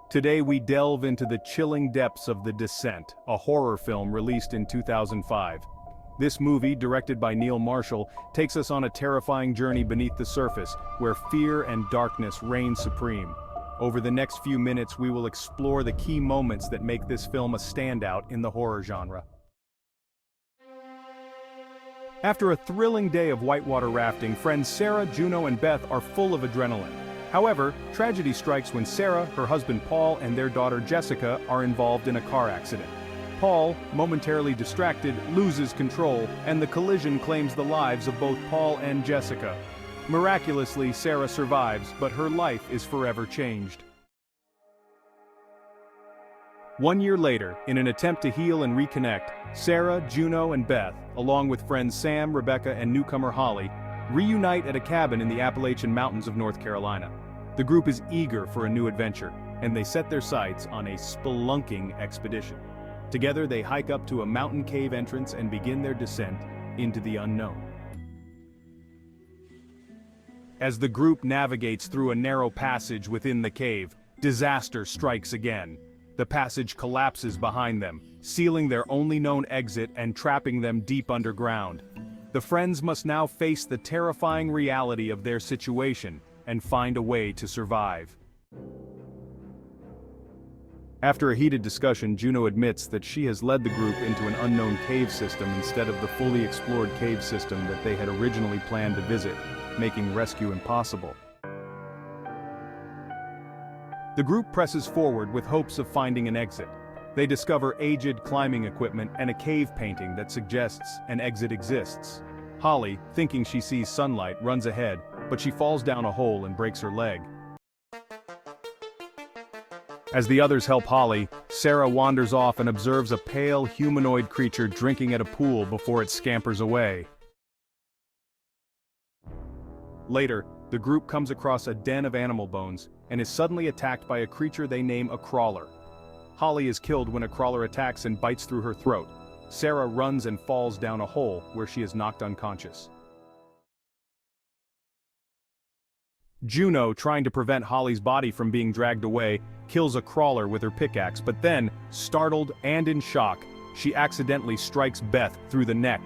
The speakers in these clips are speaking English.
Today we delve into the chilling depths of The Descent, a horror film released in 2005. This movie, directed by Neil Marshall, takes us on a terrifying journey beneath the surface, where fear and darkness reign supreme. Over the next few minutes we will explore the key moments that make this film a standout in the horror genre. After a thrilling day of whitewater rafting, friends Sarah, Juno, and Beth are full of adrenaline. However, tragedy strikes when Sarah, her husband Paul, and their daughter Jessica are involved in a car accident. Paul, momentarily distracted, loses control, and the collision claims the lives of both Paul and Jessica. Miraculously, Sarah survives, but her life is forever changed. 1 year later, in an attempt to heal and reconnect, Sarah, Juno, and Beth, along with friends Sam, Rebecca, and newcomer Holly, reunite at a cabin in the Appalachian Mountains of North Carolina. The group is eager for a new adventure, and they set their sights on a spelunking expedition. Together they hike up to a mountain cave entrance and begin their descent into the unknown. As the group navigates through a narrow passage within the cave, disaster strikes again. The passage collapses behind them, sealing their only known exit and trapping them deep underground. The friends must now face the terrifying reality of their situation and find a way to survive. After a heated discussion, Juno admits that she has led the group into an unknown cave system instead of the fully explored cave system that they had originally planned to visit, making rescue impossible. The group presses forward with hopes of finding an exit. They discover aged climbing equipment and a cave painting that suggests an exit exists. Holly, thinking she sees sunlight, runs ahead, but she falls down a hole and breaks her leg. As the others help Holly, Sarah wanders off and observes a pale, humanoid creature drinking at a pool before it scampers away. Later, the group comes across a den of animal bones and is suddenly attacked by a creature they name a crawler. Holly is killed when a crawler attacks and bites through her throat. Sarah runs and falls down a hole where she is knocked unconscious. Juno, trying to prevent Holly's body from being dragged away, kills a crawler with her pickaxe, but then, startled and in shock, she accidentally strikes Beth through the neck.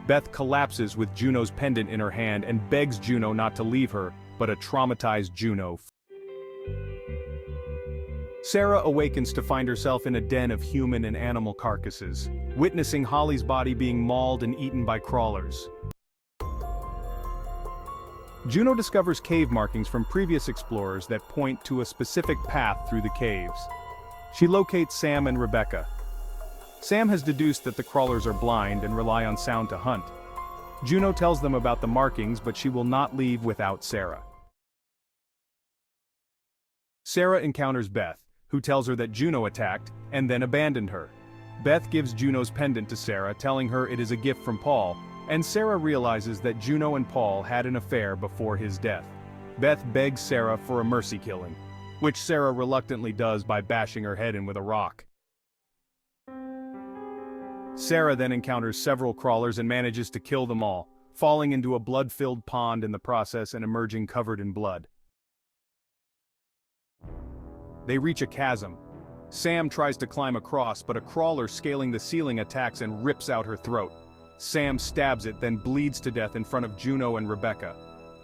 Beth collapses with Juno's pendant in her hand and begs Juno not to leave her, but a traumatized Juno. Sarah awakens to find herself in a den of human and animal carcasses, witnessing Holly's body being mauled and eaten by crawlers. Juno discovers cave markings from previous explorers that point to a specific path through the caves. She locates Sam and Rebecca. Sam has deduced that the crawlers are blind and rely on sound to hunt. Juno tells them about the markings, but she will not leave without Sarah. Sarah encounters Beth, who tells her that Juno attacked and then abandoned her. Beth gives Juno's pendant to Sarah, telling her it is a gift from Paul, and Sarah realizes that Juno and Paul had an affair before his death. Beth begs Sarah for a mercy killing, which Sarah reluctantly does by bashing her head in with a rock. Sarah then encounters several crawlers and manages to kill them all, falling into a blood-filled pond in the process and emerging covered in blood. They reach a chasm. Sam tries to climb across, but a crawler scaling the ceiling attacks and rips out her throat. Sam stabs it, then bleeds to death in front of Juno and Rebecca.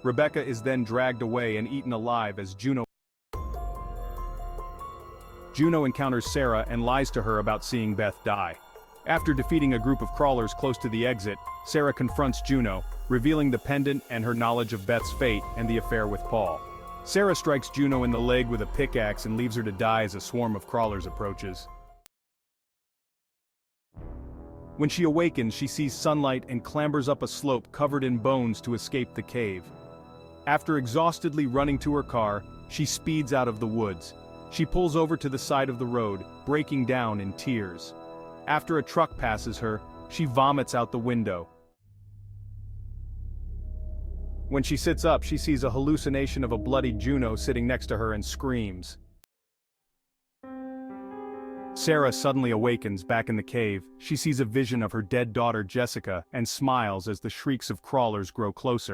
Rebecca is then dragged away and eaten alive as Juno encounters Sarah and lies to her about seeing Beth die. After defeating a group of crawlers close to the exit, Sarah confronts Juno, revealing the pendant and her knowledge of Beth's fate and the affair with Paul. Sarah strikes Juno in the leg with a pickaxe and leaves her to die as a swarm of crawlers approaches. When she awakens, she sees sunlight and clambers up a slope covered in bones to escape the cave. After exhaustedly running to her car, she speeds out of the woods. She pulls over to the side of the road, breaking down in tears. After a truck passes her, she vomits out the window. When she sits up, she sees a hallucination of a bloody Juno sitting next to her and screams. Sarah suddenly awakens back in the cave. She sees a vision of her dead daughter Jessica and smiles as the shrieks of crawlers grow closer.